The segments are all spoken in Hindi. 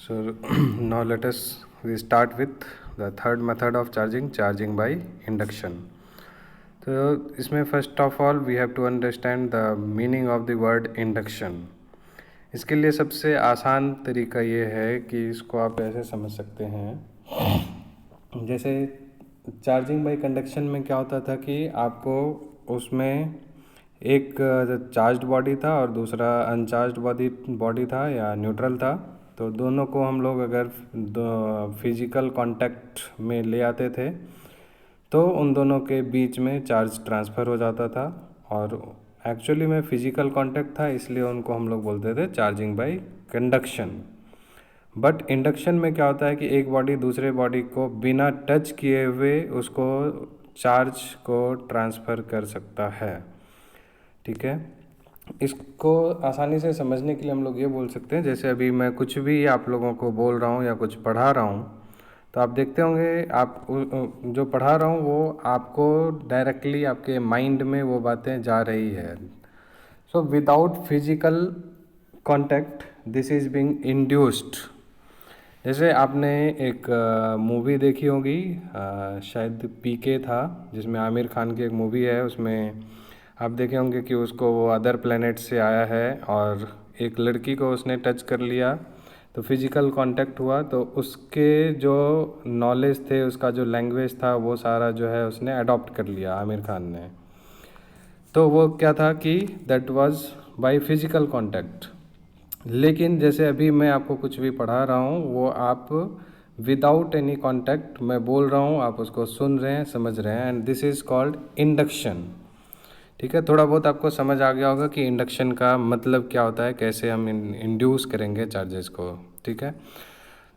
So now let us we start with the third method of charging by induction. तो इसमें first of all we have to understand the meaning of the word induction. इसके लिए सबसे आसान तरीका ये है कि इसको आप ऐसे समझ सकते हैं, जैसे चार्जिंग बाय कंडक्शन में क्या होता था कि आपको उसमें एक चार्ज्ड बॉडी था और दूसरा अनचार्ज्ड बॉडी था या न्यूट्रल था. तो दोनों को हम लोग अगर फिजिकल कांटेक्ट में ले आते थे तो उन दोनों के बीच में चार्ज ट्रांसफ़र हो जाता था. और एक्चुअली में फिजिकल कांटेक्ट था, इसलिए उनको हम लोग बोलते थे charging by conduction. But induction में क्या होता है कि एक बॉडी दूसरे बॉडी को बिना टच किए हुए उसको चार्ज को ट्रांसफ़र कर सकता है. ठीक है, इसको आसानी से समझने के लिए हम लोग ये बोल सकते हैं, जैसे अभी मैं कुछ भी आप लोगों को बोल रहा हूँ या कुछ पढ़ा रहा हूँ तो आप देखते होंगे आप जो पढ़ा रहा हूँ वो आपको डायरेक्टली आपके माइंड में वो बातें जा रही है. So without physical contact this is being induced. जैसे आपने एक मूवी देखी होगी, शायद पीके था, जिसमें आमिर खान की एक मूवी है. उसमें आप देखे होंगे कि उसको वो अदर प्लेनेट से आया है और एक लड़की को उसने टच कर लिया तो फिज़िकल कांटेक्ट हुआ, तो उसके जो नॉलेज थे, उसका जो लैंग्वेज था, वो सारा जो है उसने अडॉप्ट कर लिया आमिर खान ने. तो वो क्या था कि that was by physical contact. लेकिन जैसे अभी मैं आपको कुछ भी पढ़ा रहा हूँ वो आप विदाउट एनी कांटेक्ट मैं बोल रहा हूँ, आप उसको सुन रहे हैं, समझ रहे हैं, and this is called induction. ठीक है, थोड़ा बहुत आपको समझ आ गया होगा कि इंडक्शन का मतलब क्या होता है, कैसे हम इंड्यूस करेंगे चार्जेस को. ठीक है,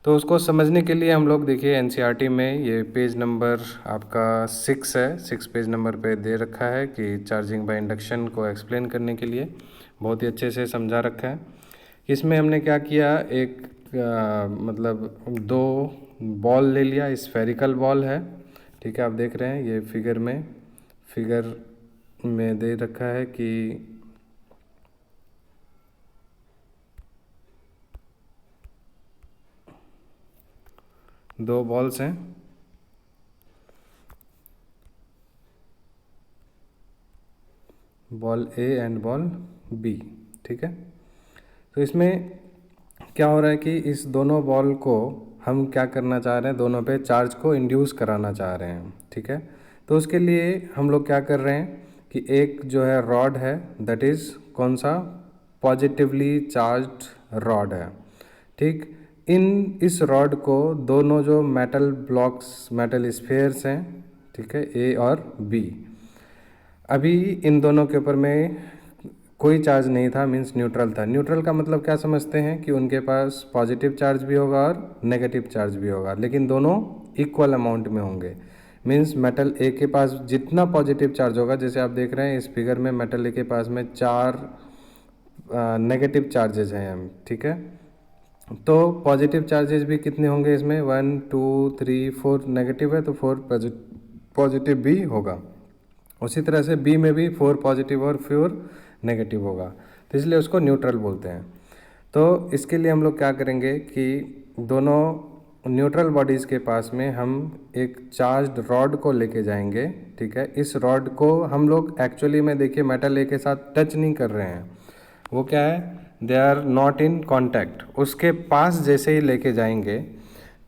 तो उसको समझने के लिए हम लोग देखिए एनसीईआरटी में ये पेज नंबर आपका 6 है, 6 पेज नंबर पे दे रखा है कि चार्जिंग बाय इंडक्शन को एक्सप्लेन करने के लिए बहुत ही अच्छे से समझा रखा है. इसमें हमने क्या किया, एक मतलब दो बॉल ले लिया, स्फेरिकल बॉल है. ठीक है, आप देख रहे हैं ये फिगर में दे रखा है कि दो बॉल्स हैं. Ball A and ball B. ठीक है, तो इसमें क्या हो रहा है कि इस दोनों बॉल को हम क्या करना चाह रहे हैं, दोनों पे चार्ज को इंड्यूस कराना चाह रहे हैं. ठीक है, तो उसके लिए हम लोग क्या कर रहे हैं कि एक जो है रॉड है, दैट इज़ कौन सा, पॉजिटिवली चार्ज्ड रॉड है. ठीक, इस रॉड को दोनों जो मेटल ब्लॉक्स, मेटल स्फेयर्स हैं, ठीक है, ए और बी, अभी इन दोनों के ऊपर में कोई चार्ज नहीं था, मीन्स न्यूट्रल था. न्यूट्रल का मतलब क्या समझते हैं कि उनके पास पॉजिटिव चार्ज भी होगा और नेगेटिव चार्ज भी होगा, लेकिन दोनों इक्वल अमाउंट में होंगे. मीन्स मेटल ए के पास जितना पॉजिटिव चार्ज होगा, जैसे आप देख रहे हैं इस फिगर में मेटल ए के पास में 4 नेगेटिव चार्जेज हैं. ठीक है, तो पॉजिटिव चार्जेस भी कितने होंगे इसमें, 1 2 3 4 नेगेटिव है तो 4 पॉजिटिव भी होगा. उसी तरह से बी में भी 4 पॉजिटिव और 4 नेगेटिव होगा, तो इसलिए उसको न्यूट्रल बोलते हैं. तो इसके लिए हम लोग क्या करेंगे कि दोनों न्यूट्रल बॉडीज़ के पास में हम एक चार्ज्ड रॉड को लेके जाएंगे. ठीक है, इस रॉड को हम लोग एक्चुअली में देखिए मेटल ए के साथ टच नहीं कर रहे हैं, वो क्या है, they are not in contact. उसके पास जैसे ही लेके जाएंगे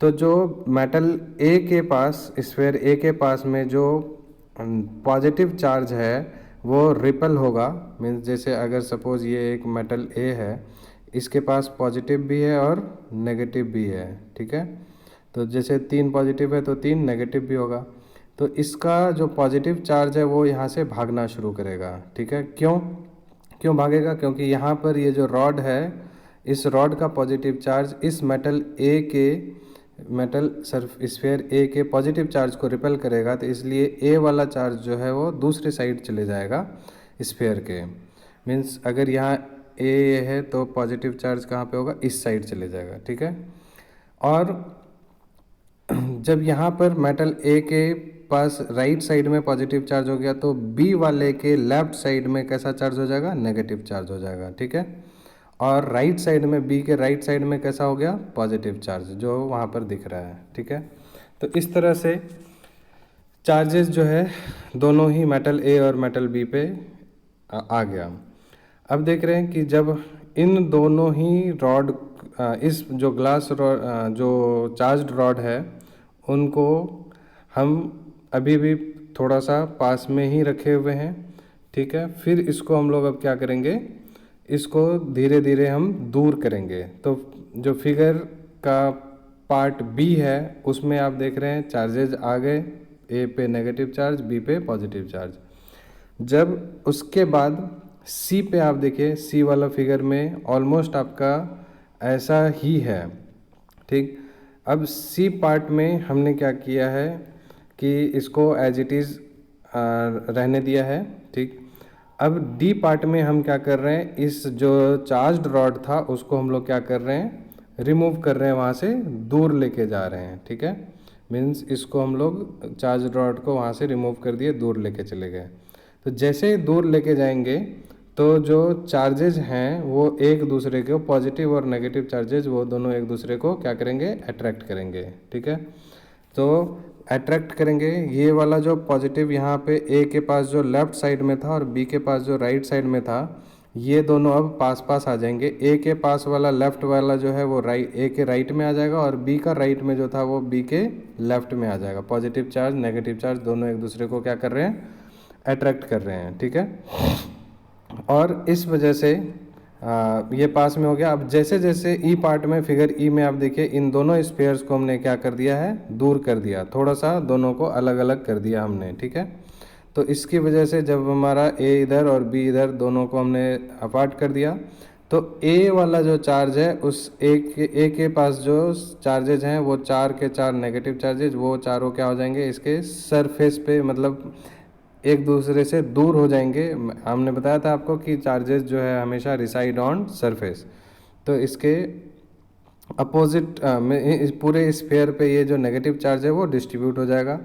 तो जो मेटल ए के पास, स्फेयर ए के पास में जो पॉजिटिव चार्ज है वो रिपल होगा. मीन्स जैसे अगर सपोज़ ये एक मेटल ए है, इसके पास पॉजिटिव भी है और नेगेटिव भी है. ठीक है, तो जैसे 3 पॉजिटिव है तो 3 नेगेटिव भी होगा, तो इसका जो पॉजिटिव चार्ज है वो यहाँ से भागना शुरू करेगा. ठीक है, क्यों भागेगा, क्योंकि यहाँ पर ये जो रॉड है, इस रॉड का पॉजिटिव चार्ज इस मेटल स्फेयर ए के पॉजिटिव चार्ज को रिपेल करेगा, तो इसलिए ए वाला चार्ज जो है वो दूसरी साइड चले जाएगा स्फेयर के. मीन्स अगर यहाँ ए है तो पॉजिटिव चार्ज कहाँ पे होगा, इस साइड चले जाएगा. ठीक है, और जब यहाँ पर मेटल ए के पास राइट साइड में पॉजिटिव चार्ज हो गया तो बी वाले के लेफ्ट साइड में कैसा चार्ज हो जाएगा, नेगेटिव चार्ज हो जाएगा. ठीक है, और राइट साइड में, बी के राइट साइड में कैसा हो गया, पॉजिटिव चार्ज जो वहाँ पर दिख रहा है। ठीक है, तो इस तरह से चार्जेस जो है दोनों ही मेटल ए और मेटल बी पे आ गया। अब देख रहे हैं कि जब इन दोनों ही रॉड, इस जो ग्लास रॉड, जो चार्ज्ड रॉड है, उनको हम अभी भी थोड़ा सा पास में ही रखे हुए हैं। ठीक है, फिर इसको हम लोग अब क्या करेंगे, इसको धीरे धीरे हम दूर करेंगे। तो जो फिगर का पार्ट बी है उसमें आप देख रहे हैं चार्जेज आ गए, ए पे नेगेटिव चार्ज, बी पे पॉजिटिव चार्ज। जब उसके बाद सी पे आप देखिए, सी वाला फिगर में ऑलमोस्ट आपका ऐसा ही है। ठीक, अब सी पार्ट में हमने क्या किया है कि इसको एज इट इज़ रहने दिया है। ठीक, अब डी पार्ट में हम क्या कर रहे हैं, इस जो चार्ज्ड रॉड था उसको हम लोग क्या कर रहे हैं, रिमूव कर रहे हैं, वहाँ से दूर लेके जा रहे हैं। ठीक है, मीन्स इसको हम लोग चार्ज रॉड को वहाँ से रिमूव कर दिए, दूर लेके चले गए। तो जैसे ही दूर लेके जाएंगे तो जो चार्जेज हैं वो एक दूसरे को, पॉजिटिव और नेगेटिव चार्जेज, वो दोनों एक दूसरे को क्या करेंगे, अट्रैक्ट करेंगे। ठीक है, तो अट्रैक्ट करेंगे, ये वाला जो पॉजिटिव यहाँ पे ए के पास जो लेफ्ट साइड में था और बी के पास जो राइट साइड में था, ये दोनों अब पास पास आ जाएंगे। ए के पास वाला लेफ्ट वाला जो है वो राइट, ए के राइट में आ जाएगा, और बी का राइट में जो था वो बी के लेफ्ट में आ जाएगा। पॉजिटिव चार्ज नेगेटिव चार्ज दोनों एक दूसरे को क्या कर रहे हैं, अट्रैक्ट कर रहे हैं। ठीक है, और इस वजह से ये पास में हो गया। अब जैसे जैसे ई पार्ट में, फिगर ई में आप देखिए, इन दोनों स्पेयर्स को हमने क्या कर दिया है, दूर कर दिया, थोड़ा सा दोनों को अलग अलग कर दिया हमने। ठीक है, तो इसकी वजह से जब हमारा ए इधर और बी इधर, दोनों को हमने अपार्ट कर दिया, तो ए वाला जो चार्ज है, उस ए के पास जो चार्जेज हैं वो चार के चार नेगेटिव चार्जेज, वो चारों क्या हो जाएंगे, इसके सरफेस पे, मतलब एक दूसरे से दूर हो जाएंगे। हमने बताया था आपको कि चार्जेस जो है हमेशा रिसाइड ऑन सरफेस, तो इसके अपोजिट इस पूरे स्फेयर पे ये जो नेगेटिव चार्ज है वो डिस्ट्रीब्यूट हो जाएगा,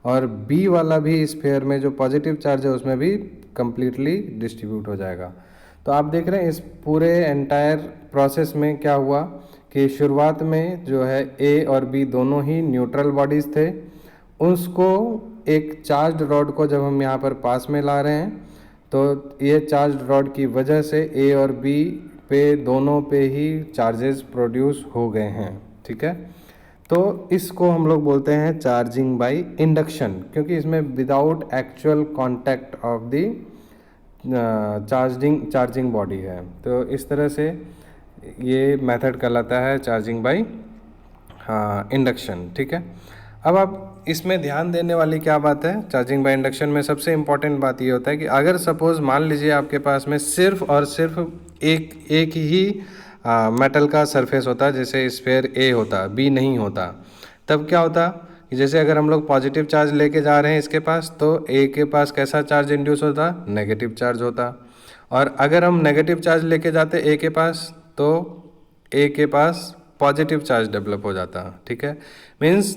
और बी वाला भी स्फेयर में जो पॉजिटिव चार्ज है उसमें भी कम्प्लीटली डिस्ट्रीब्यूट हो जाएगा। तो आप देख रहे हैं इस पूरे एंटायर प्रोसेस में क्या हुआ कि शुरुआत में जो है ए और बी दोनों ही न्यूट्रल बॉडीज़ थे, उसको एक चार्ज्ड रॉड को जब हम यहाँ पर पास में ला रहे हैं, तो ये चार्ज्ड रॉड की वजह से ए और बी पे दोनों पे ही चार्जेस प्रोड्यूस हो गए हैं। ठीक है, तो इसको हम लोग बोलते हैं चार्जिंग बाय इंडक्शन, क्योंकि इसमें without actual contact of the charging body है। तो इस तरह से ये मेथड कहलाता है चार्जिंग बाय इंडक्शन। ठीक है, अब आप इसमें ध्यान देने वाली क्या बात है, चार्जिंग बाय इंडक्शन में सबसे इम्पॉर्टेंट बात ये होता है कि अगर सपोज मान लीजिए आपके पास में सिर्फ और सिर्फ एक ही मेटल का सरफेस होता, जैसे स्फेयर ए होता, बी नहीं होता, तब क्या होता कि जैसे अगर हम लोग पॉजिटिव चार्ज लेके जा रहे हैं इसके पास, तो ए के पास कैसा चार्ज इंड्यूस होता, नेगेटिव चार्ज होता, और अगर हम नेगेटिव चार्ज लेके जाते ए के पास, तो ए के पास पॉजिटिव चार्ज डेवलप हो जाता। ठीक है, मीन्स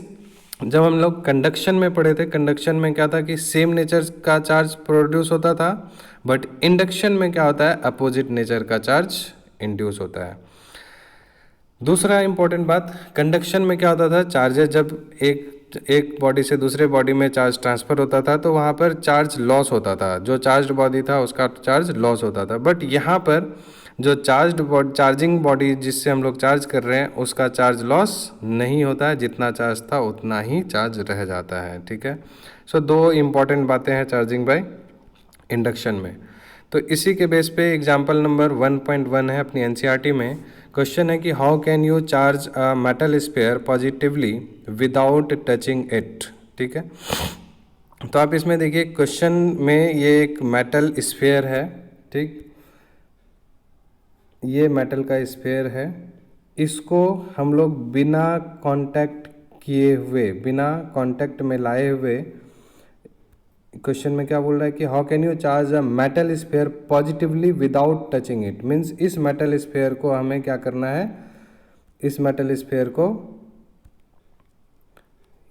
जब हम लोग कंडक्शन में पढ़े थे, कंडक्शन में क्या था कि सेम नेचर का चार्ज प्रोड्यूस होता था, बट इंडक्शन में क्या होता है, अपोजिट नेचर का चार्ज इंड्यूस होता है। दूसरा इंपॉर्टेंट बात, कंडक्शन में क्या होता था, चार्जेस जब एक बॉडी से दूसरे बॉडी में चार्ज ट्रांसफ़र होता था तो वहाँ पर चार्ज लॉस होता था, जो चार्ज्ड बॉडी था उसका चार्ज लॉस होता था। बट यहाँ पर जो चार्जिंग बॉडी जिससे हम लोग चार्ज कर रहे हैं उसका चार्ज लॉस नहीं होता है, जितना चार्ज था उतना ही चार्ज रह जाता है। ठीक है, सो दो इम्पॉर्टेंट बातें हैं चार्जिंग बाय इंडक्शन में। तो इसी के बेस पे एग्जांपल नंबर 1.1 है अपनी एनसीईआरटी में। क्वेश्चन है कि how can you charge a metal sphere positively without touching it. ठीक है, तो आप इसमें देखिए क्वेश्चन में ये एक मेटल स्फीयर है। ठीक, ये मेटल का स्फीयर है, इसको हम लोग बिना कांटेक्ट किए हुए, बिना कांटेक्ट में लाए हुए, क्वेश्चन में क्या बोल रहा है कि how can you charge a metal sphere positively without touching it. Means इस मेटल स्फीयर को हमें क्या करना है, इस मेटल स्फीयर को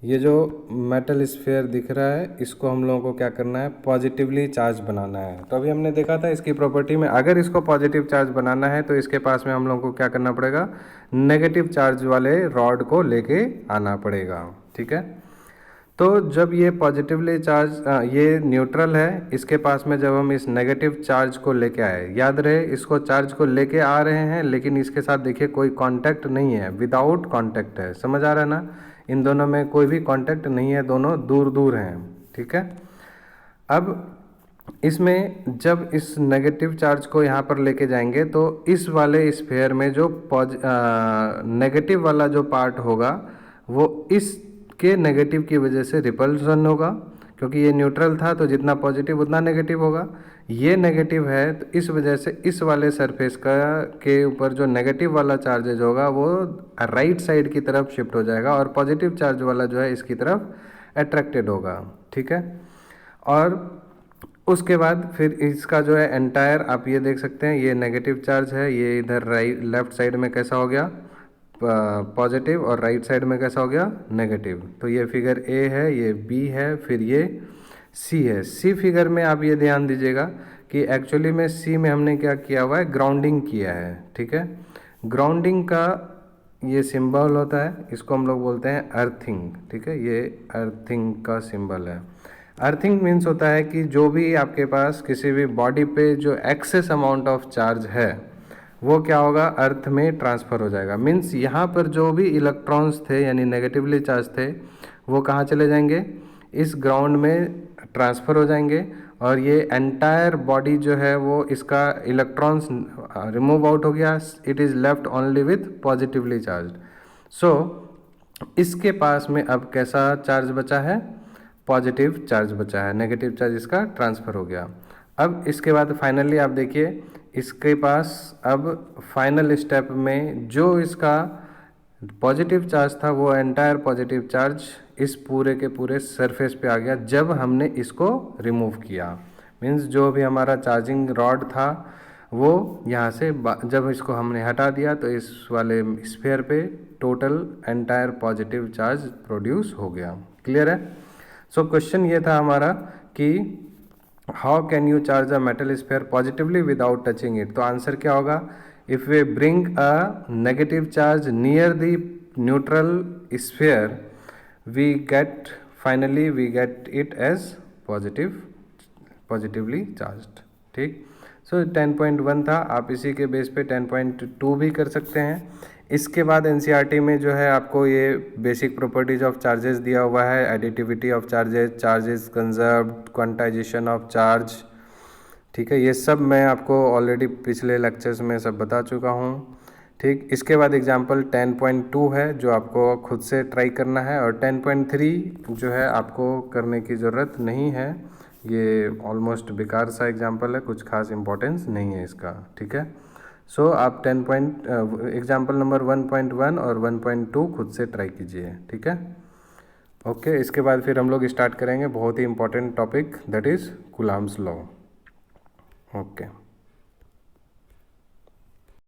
ये जो मेटल स्फीयर दिख रहा है इसको हम लोगों को क्या करना है, पॉजिटिवली चार्ज बनाना है। तो अभी हमने देखा था इसकी प्रॉपर्टी में, अगर इसको पॉजिटिव चार्ज बनाना है तो इसके पास में हम लोगों को क्या करना पड़ेगा, नेगेटिव चार्ज वाले रॉड को लेके आना पड़ेगा। ठीक है, तो जब ये पॉजिटिवली चार्ज ये न्यूट्रल है, इसके पास में जब हम इस नेगेटिव चार्ज को लेके आए, याद रहे इसको चार्ज को लेके आ रहे हैं लेकिन इसके साथ देखिए कोई कांटेक्ट नहीं है, विदाउट कांटेक्ट है, समझ आ रहा है ना, इन दोनों में कोई भी कांटेक्ट नहीं है, दोनों दूर दूर हैं। ठीक है, अब इसमें जब इस नेगेटिव चार्ज को यहाँ पर लेके जाएंगे तो इस वाले स्फीयर में जो नेगेटिव वाला जो पार्ट होगा वो इसके नेगेटिव की वजह से रिपल्सन होगा, क्योंकि ये न्यूट्रल था तो जितना पॉजिटिव उतना नेगेटिव होगा। ये नेगेटिव है तो इस वजह से इस वाले सरफेस का के ऊपर जो नेगेटिव वाला चार्जेज होगा वो राइट साइड की तरफ शिफ्ट हो जाएगा और पॉजिटिव चार्ज वाला जो है इसकी तरफ अट्रैक्टेड होगा। ठीक है, और उसके बाद फिर इसका जो है एंटायर आप ये देख सकते हैं, ये नेगेटिव चार्ज है, ये इधर राइट लेफ्ट साइड में कैसा हो गया पॉजिटिव और राइट साइड में कैसा हो गया नेगेटिव। तो ये फिगर ए है, ये बी है, फिर ये सी है। सी फिगर में आप ये ध्यान दीजिएगा कि एक्चुअली में सी में हमने क्या किया हुआ है, ग्राउंडिंग किया है। ठीक है, ग्राउंडिंग का ये सिंबल होता है, इसको हम लोग बोलते हैं अर्थिंग। ठीक है, ये अर्थिंग का सिंबल है। अर्थिंग मीन्स होता है कि जो भी आपके पास किसी भी बॉडी पे जो एक्सेस अमाउंट ऑफ चार्ज है वो क्या होगा, अर्थ में ट्रांसफ़र हो जाएगा। मीन्स यहाँ पर जो भी इलेक्ट्रॉन्स थे यानी नेगेटिवली चार्ज थे वो कहाँ चले जाएंगे, इस ग्राउंड में ट्रांसफ़र हो जाएंगे और ये एंटायर बॉडी जो है वो इसका इलेक्ट्रॉन्स रिमूव आउट हो गया, it is left only with positively charge. So इसके पास में अब कैसा चार्ज बचा है, पॉजिटिव चार्ज बचा है, नेगेटिव चार्ज इसका ट्रांसफ़र हो गया। अब इसके बाद फाइनली आप देखिए इसके पास अब फाइनल स्टेप में जो इसका पॉजिटिव चार्ज था वो एंटायर पॉजिटिव चार्ज इस पूरे के पूरे सरफेस पे आ गया जब हमने इसको रिमूव किया। मीन्स जो भी हमारा चार्जिंग रॉड था वो यहाँ से जब इसको हमने हटा दिया तो इस वाले स्फीयर पे total entire positive charge produce हो गया। क्लियर है? सो क्वेश्चन ये था हमारा कि how can you charge a metal sphere positively without touching it. तो आंसर क्या होगा, if we bring a negative charge near the neutral sphere we get finally we get it as positively charged. ठीक, सो 10.1 था, आप इसी के बेस पे 10.2 भी कर सकते हैं। इसके बाद एनसीईआरटी में जो है आपको ये बेसिक प्रॉपर्टीज ऑफ चार्जेस दिया हुआ है, additivity of charges, charges conserved, quantization of charge. ठीक है, ये सब मैं आपको ऑलरेडी पिछले लेक्चर्स में सब बता चुका हूँ। ठीक, इसके बाद एग्जांपल 10.2 है जो आपको खुद से ट्राई करना है और 10.3 जो है आपको करने की ज़रूरत नहीं है, ये ऑलमोस्ट बेकार सा एग्जांपल है, कुछ खास इंपॉर्टेंस नहीं है इसका। ठीक है, सो आप एग्जाम्पल नंबर 1.1 और 1.2 खुद से ट्राई कीजिए। ठीक है, ओके। इसके बाद फिर हम लोग स्टार्ट करेंगे बहुत ही important topic, that is Coulomb's law. Okay.